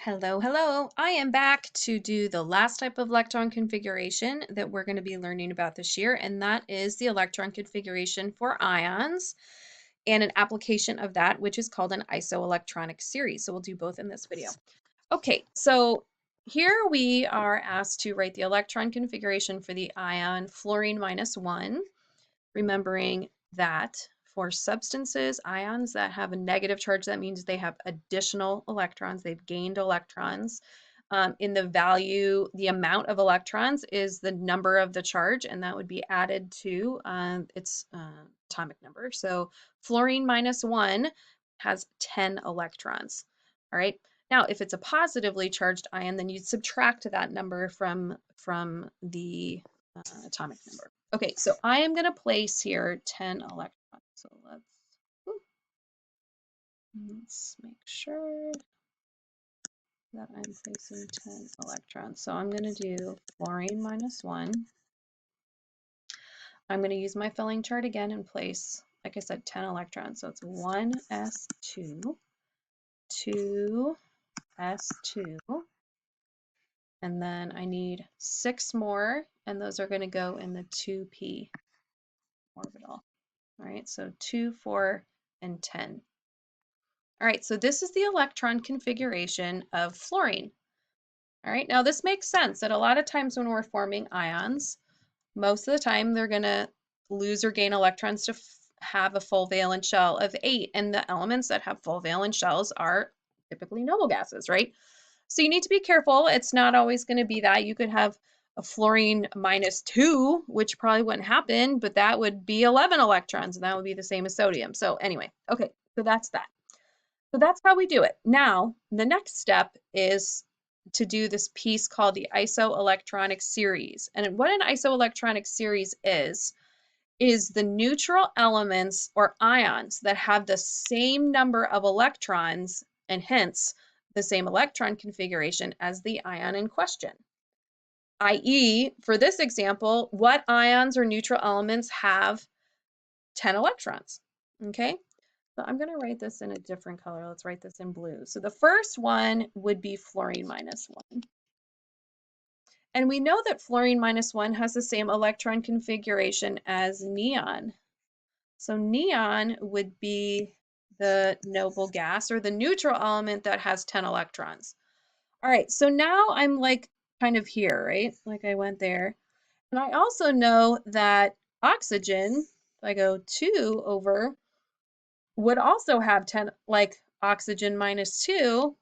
Hello, hello. I am back to do the last type of electron configuration that we're going to be learning about this year, and that is the electron configuration for ions and an application of that, which is called an isoelectronic series. So we'll do both in this video. Okay, so here we are asked to write the electron configuration for the ion fluorine -1, remembering that for substances, ions that have a negative charge, that means they have additional electrons, they've gained electrons. In the value, the amount of electrons is the number of the charge, and that would be added to its atomic number. So fluorine -1 has 10 electrons. All right. Now, if it's a positively charged ion, then you'd subtract that number from the atomic number. Okay, so I am going to place here 10 electrons. So let's make sure that I'm placing 10 electrons. So I'm going to do fluorine -1. I'm going to use my filling chart again and place, like I said, 10 electrons. So it's 1s2, 2s2, and then I need 6 more, and those are going to go in the 2p orbital. All right, so 2, 4, and 10. All right, so this is the electron configuration of fluorine. All right, now this makes sense that a lot of times when we're forming ions, most of the time they're going to lose or gain electrons to have a full valence shell of 8. And the elements that have full valence shells are typically noble gases, right? So you need to be careful. It's not always going to be that. You could have a fluorine -2, which probably wouldn't happen, but that would be 11 electrons, and that would be the same as sodium. So anyway, okay, so that's that. So that's how we do it. Now, the next step is to do this piece called the isoelectronic series. And what an isoelectronic series is the neutral elements or ions that have the same number of electrons and hence the same electron configuration as the ion in question. i.e., for this example, what ions or neutral elements have 10 electrons? Okay. So I'm going to write this in a different color. Let's write this in blue. So the first one would be fluorine -1. And we know that fluorine -1 has the same electron configuration as neon. So neon would be the noble gas or the neutral element that has 10 electrons. All right, so now I'm like kind of here, right? Like I went there. And I also know that oxygen, if I go 2 over, would also have 10, like oxygen -2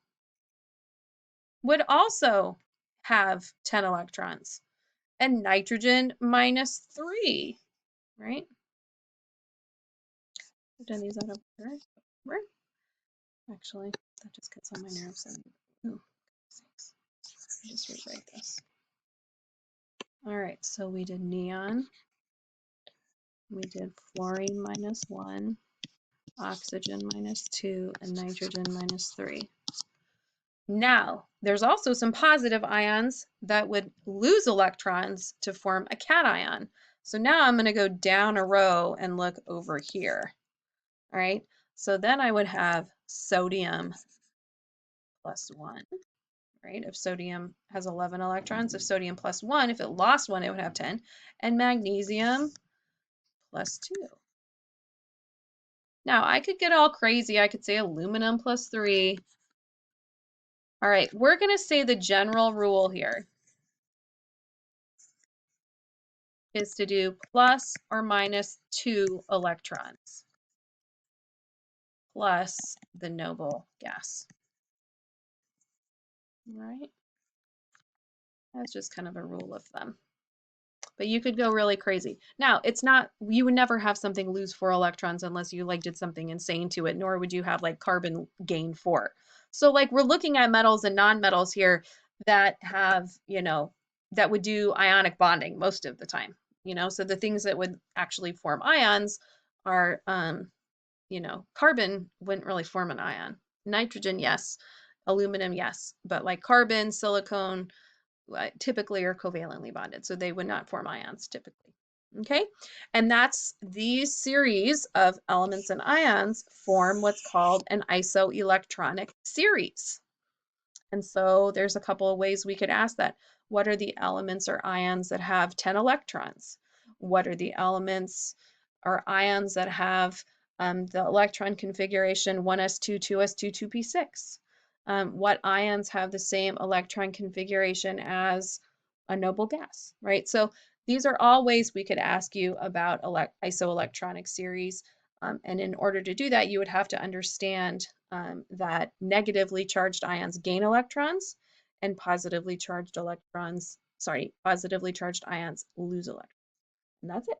would also have 10 electrons, and nitrogen -3, right? I've done these out of order. Actually, that just gets on my nerves. Oh, sakes. Just rewrite this. All right, so we did neon, we did fluorine -1, oxygen -2, and nitrogen -3. Now, there's also some positive ions that would lose electrons to form a cation. So now I'm going to go down a row and look over here. All right, so then I would have sodium +1, right? If sodium has 11 electrons, if sodium +1, if it lost 1, it would have 10. And magnesium +2. Now, I could get all crazy. I could say aluminum +3. All right, we're going to say the general rule here is to do ±2 electrons plus the noble gas. All right, that's just kind of a rule of thumb. But you could go really crazy. Now, it's not, you would never have something lose 4 electrons unless you like did something insane to it, nor would you have like carbon gain 4. So like we're looking at metals and non-metals here that have, that would do ionic bonding most of the time, so the things that would actually form ions are, carbon wouldn't really form an ion. Nitrogen, yes. Aluminum, yes. But like carbon, silicone, typically are covalently bonded, so they would not form ions typically. Okay, and that's these series of elements and ions form what's called an isoelectronic series. And so there's a couple of ways we could ask that. What are the elements or ions that have 10 electrons? What are the elements or ions that have the electron configuration 1s2, 2s2, 2p6? What ions have the same electron configuration as a noble gas, right? So these are all ways we could ask you about isoelectronic series. And in order to do that, you would have to understand that negatively charged ions gain electrons and positively charged ions lose electrons. And that's it.